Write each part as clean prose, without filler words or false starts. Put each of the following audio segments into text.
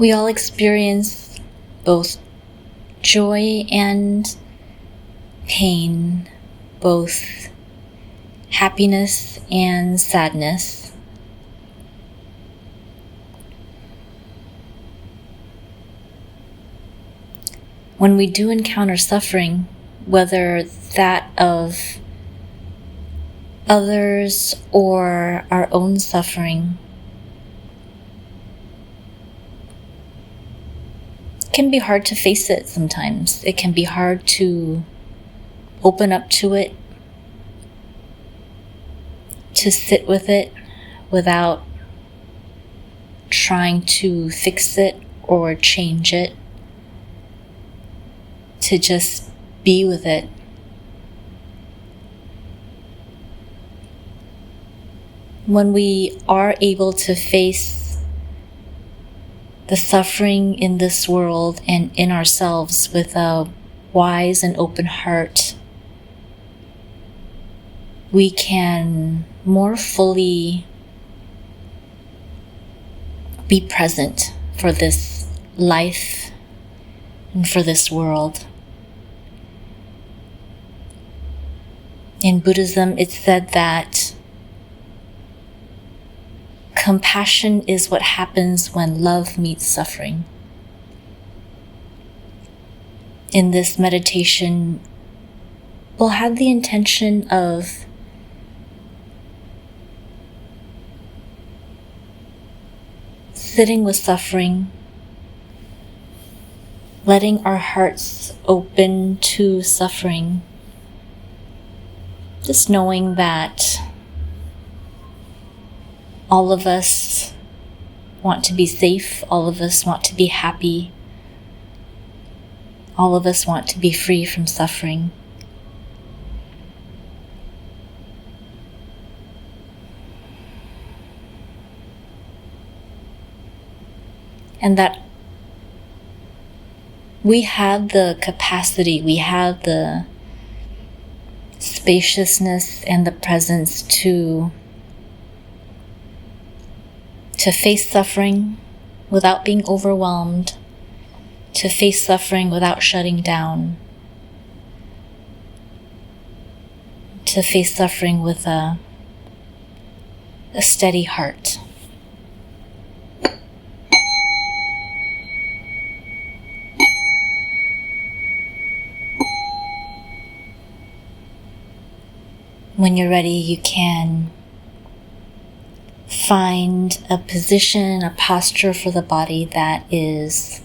We all experience both joy and pain, both happiness and sadness. When we do encounter suffering, whether that of others or our own suffering, it can be hard to face it sometimes. It can be hard to open up to it, to sit with it without trying to fix it or change it, to just be with it. When we are able to face the suffering in this world and in ourselves with a wise and open heart, we can more fully be present for this life and for this world. In Buddhism, it's said that compassion is what happens when love meets suffering. In this meditation, we'll have the intention of sitting with suffering, letting our hearts open to suffering, just knowing that all of us want to be safe, all of us want to be happy, all of us want to be free from suffering. And that we have the capacity, we have the spaciousness and the presence to face suffering without being overwhelmed, to face suffering without shutting down, to face suffering with a steady heart. When you're ready, you can find a position, a posture for the body that is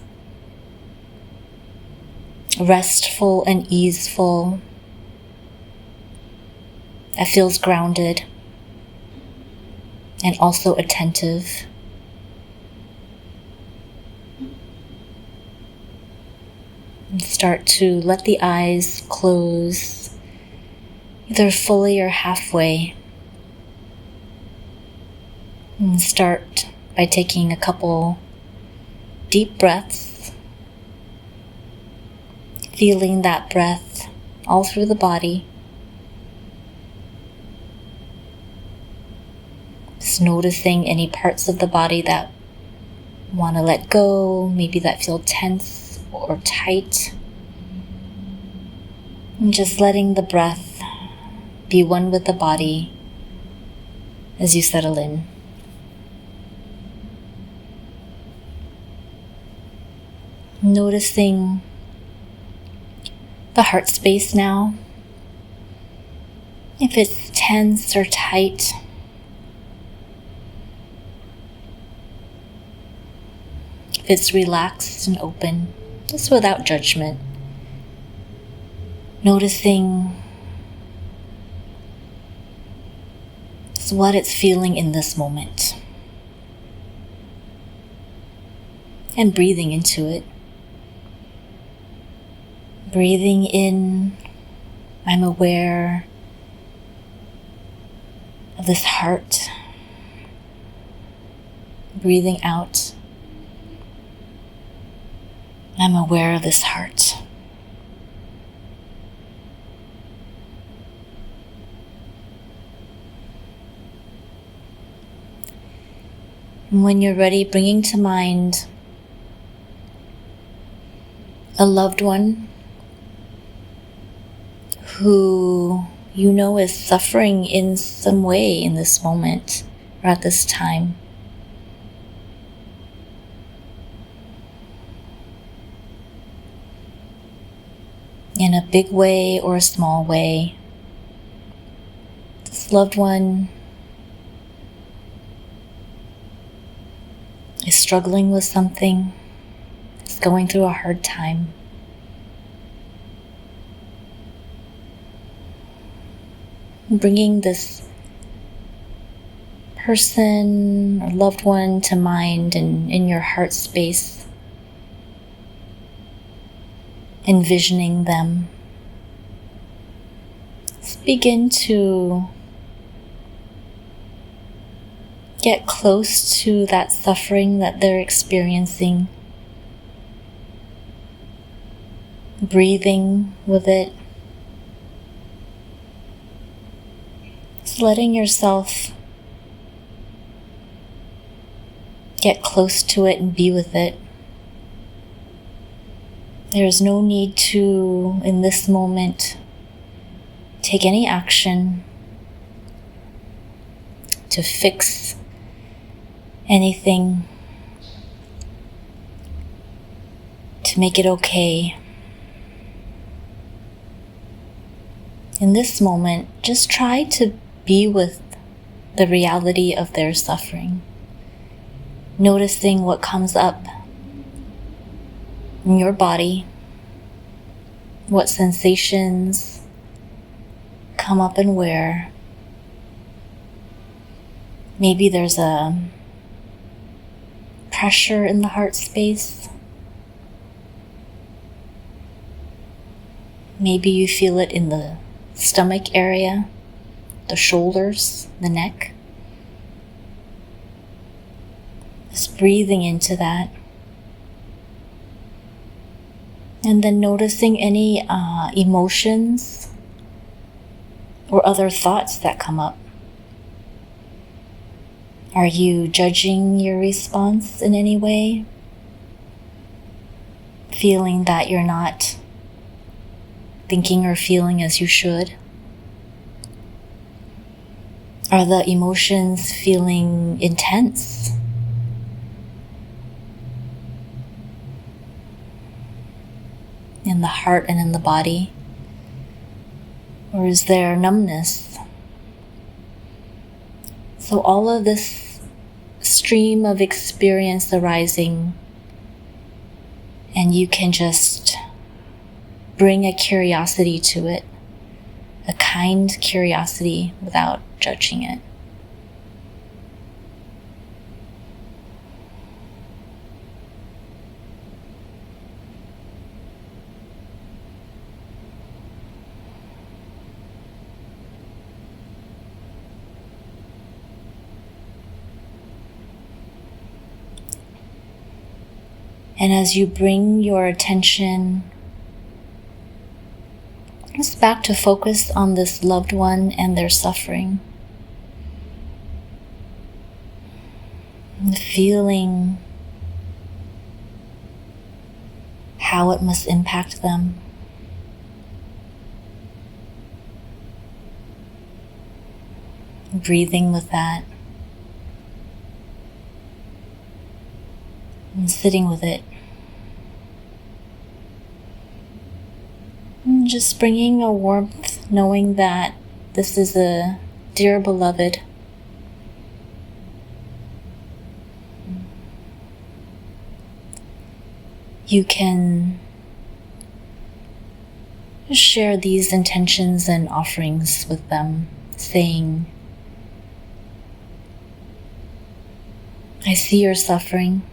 restful and easeful, that feels grounded and also attentive. And start to let the eyes close, either fully or halfway. And start by taking a couple deep breaths, feeling that breath all through the body. Just noticing any parts of the body that want to let go, maybe that feel tense or tight. And just letting the breath be one with the body as you settle in. Noticing the heart space now. If it's tense or tight, if it's relaxed and open, just without judgment. Noticing what it's feeling in this moment. And breathing into it. Breathing in, I'm aware of this heart. Breathing out, I'm aware of this heart. And when you're ready, bringing to mind a loved one who you know is suffering in some way in this moment or at this time. In a big way or a small way, this loved one is struggling with something, is going through a hard time. Bringing this person or loved one to mind and in your heart space, envisioning them. Let's begin to get close to that suffering that they're experiencing, breathing with it, just letting yourself get close to it and be with it. There is no need to, in this moment, take any action to fix anything, to make it okay. In this moment, just try to be with the reality of their suffering, noticing what comes up in your body, what sensations come up and where. Maybe there's a pressure in the heart space. Maybe you feel it in the stomach area, the shoulders, the neck. Just breathing into that. And then noticing any emotions or other thoughts that come up. Are you judging your response in any way? Feeling that you're not thinking or feeling as you should? Are the emotions feeling intense? In the heart and in the body? Or is there numbness? So all of this stream of experience arising, and you can just bring a curiosity to it, a kind curiosity without judging it. And as you bring your attention just back to focus on this loved one and their suffering, and feeling how it must impact them. Breathing with that. And sitting with it. And just bringing a warmth, knowing that this is a dear beloved. You can share these intentions and offerings with them, saying, I see your suffering.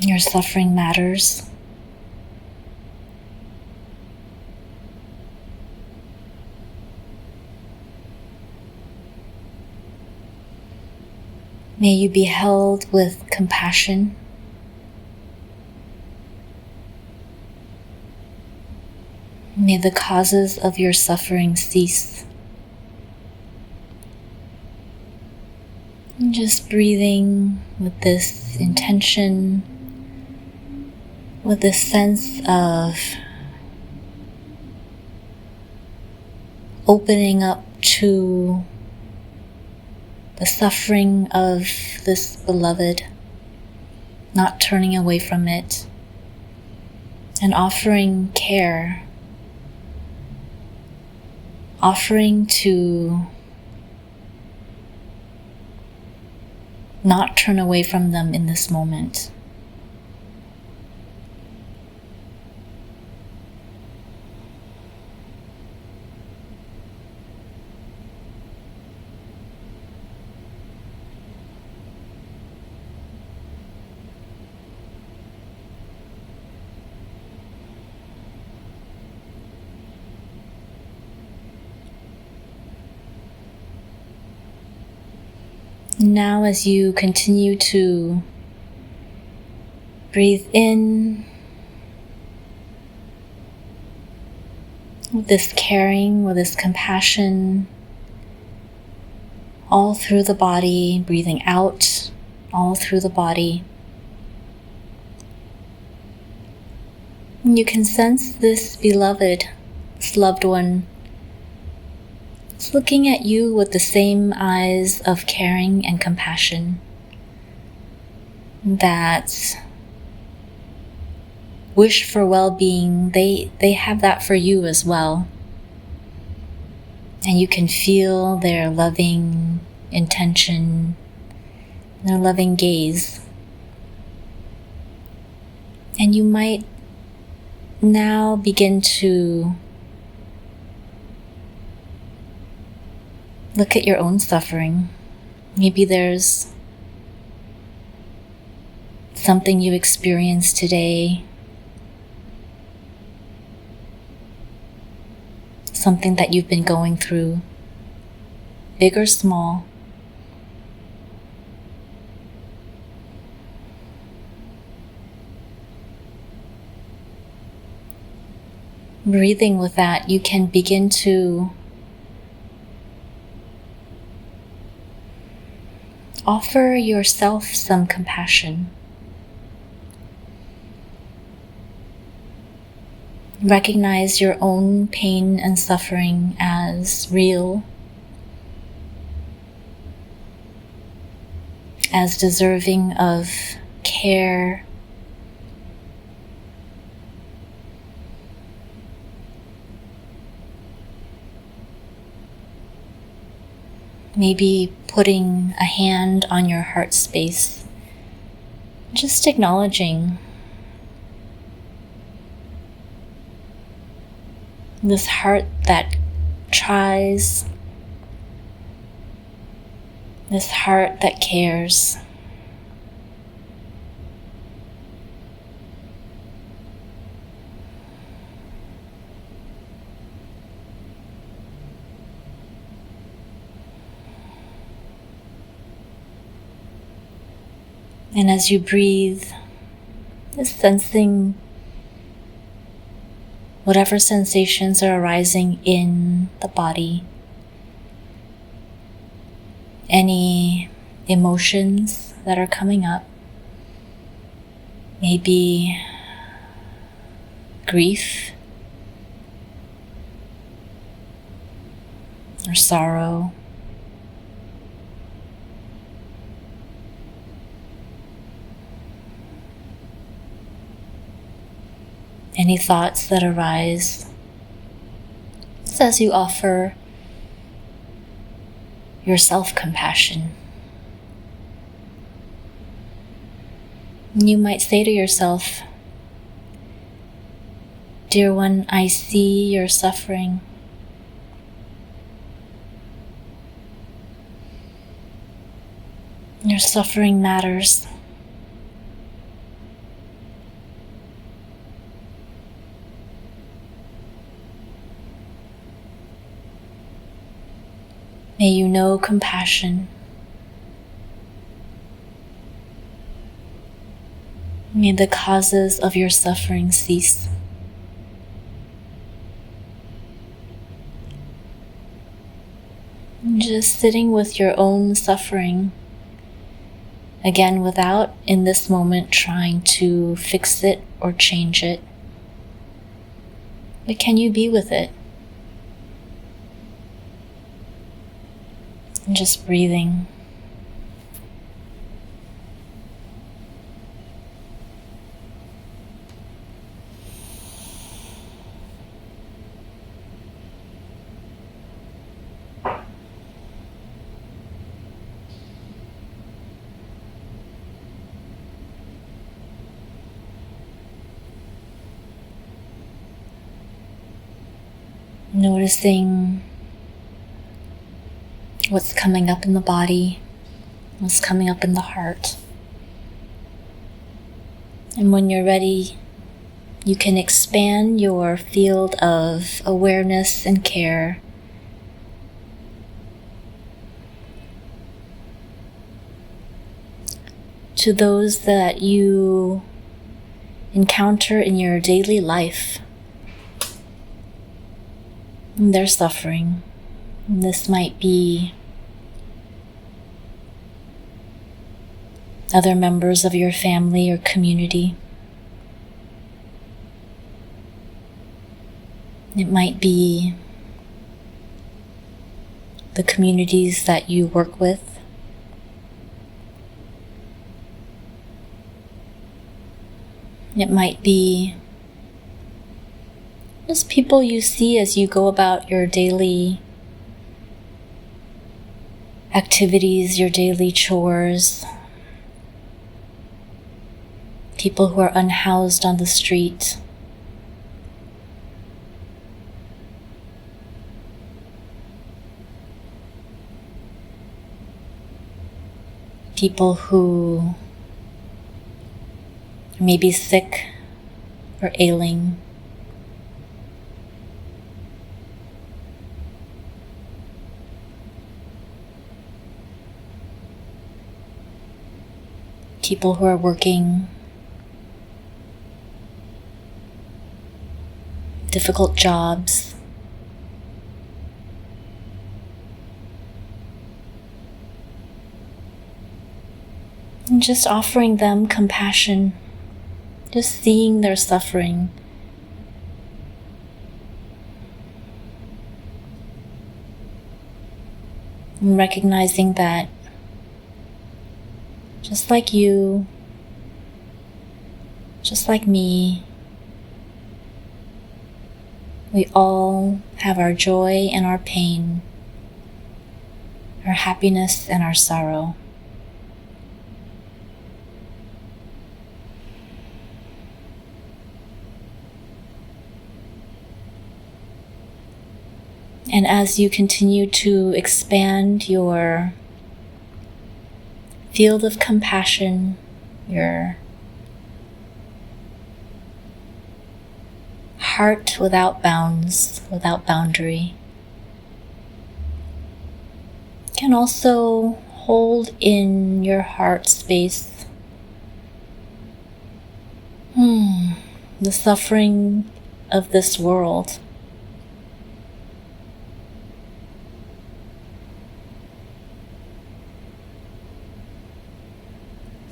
Your suffering matters. May you be held with compassion. May the causes of your suffering cease. Just breathing with this intention, with this sense of opening up to the suffering of this beloved, not turning away from it, and offering care, offering to not turn away from them in this moment. Now, as you continue to breathe in with this caring, with this compassion, all through the body, breathing out all through the body, you can sense this beloved, this loved one, it's looking at you with the same eyes of caring and compassion that wish for well-being. They have that for you as well. And you can feel their loving intention, their loving gaze. And you might now begin to look at your own suffering. Maybe there's something you experienced today, something that you've been going through, big or small. Breathing with that, you can begin to offer yourself some compassion. Recognize your own pain and suffering as real, as deserving of care, maybe putting a hand on your heart space, just acknowledging this heart that tries, this heart that cares. And as you breathe, just sensing whatever sensations are arising in the body, any emotions that are coming up, maybe grief or sorrow, any thoughts that arise, just as you offer yourself compassion. You might say to yourself, "Dear one, I see your suffering. Your suffering matters. May you know compassion. May the causes of your suffering cease. Just sitting with your own suffering, Again, without in this moment trying to fix it or change it. But can you be with it? And just breathing. Noticing what's coming up in the body, what's coming up in the heart. And when you're ready, you can expand your field of awareness and care to those that you encounter in your daily life. And their suffering. And this might be other members of your family or community. It might be the communities that you work with. It might be just people you see as you go about your daily activities, your daily chores. People who are unhoused on the street. People who may be sick or ailing. People who are working difficult jobs. And just offering them compassion, just seeing their suffering. And recognizing that just like you, just like me, we all have our joy and our pain, our happiness and our sorrow. And as you continue to expand your field of compassion, your heart without bounds, without boundary, you can also hold in your heart space the suffering of this world.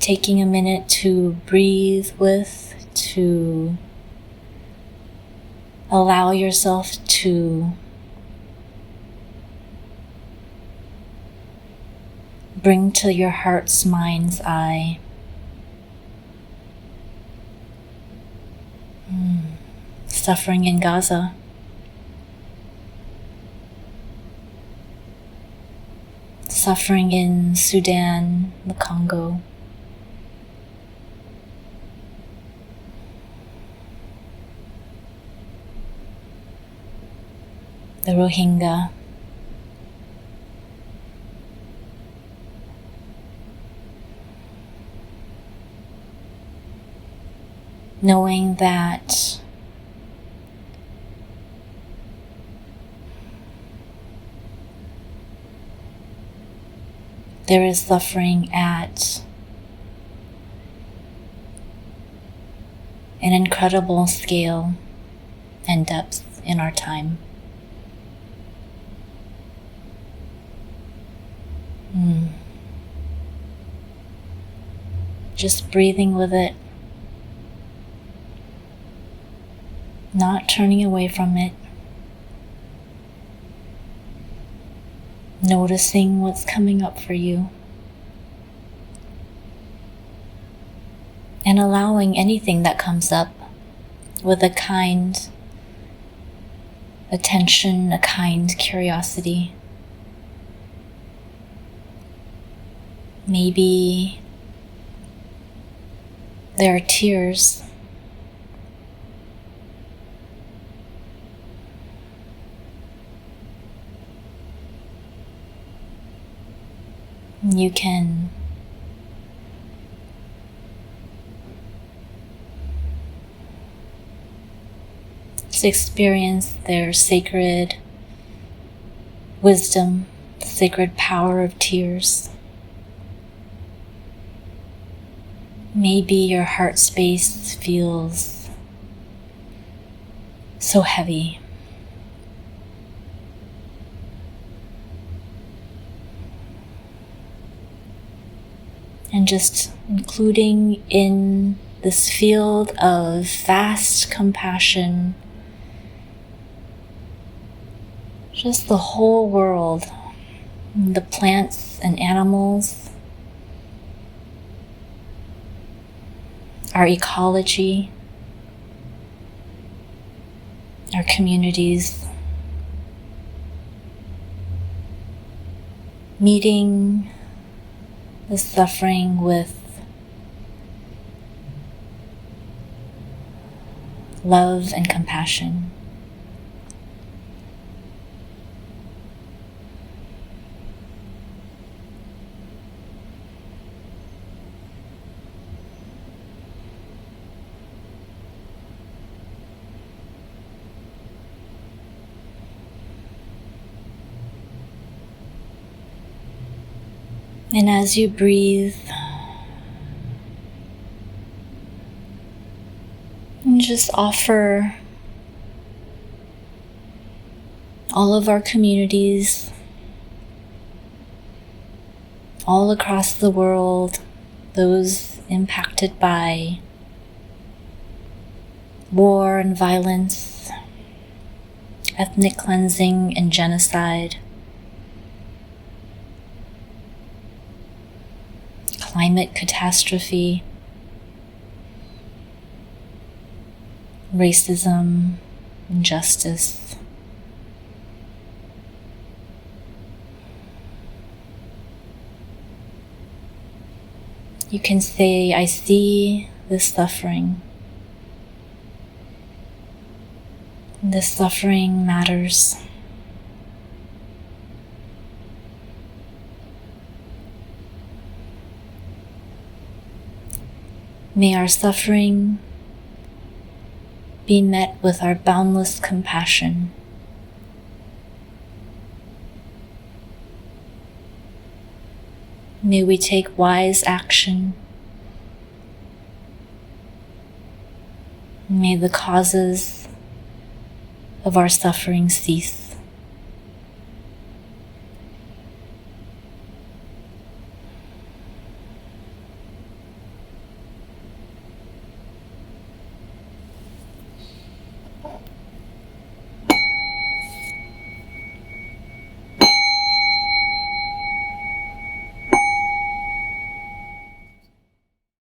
Taking a minute to breathe with, to allow yourself to bring to your heart's mind's eye suffering in Gaza, suffering in Sudan, the Congo, the Rohingya, knowing that there is suffering at an incredible scale and depth in our time. just breathing with it, not turning away from it, noticing what's coming up for you, and allowing anything that comes up with a kind attention, a kind curiosity. Maybe there are tears. You can experience their sacred wisdom, the sacred power of tears. Maybe your heart space feels so heavy. And just including in this field of vast compassion, just the whole world, the plants and animals, our ecology, our communities, meeting the suffering with love and compassion. And as you breathe, and just offer all of our communities all across the world, those impacted by war and violence, ethnic cleansing and genocide, climate catastrophe, racism, injustice. You can say, I see this suffering. This suffering matters. May our suffering be met with our boundless compassion. May we take wise action. May the causes of our suffering cease.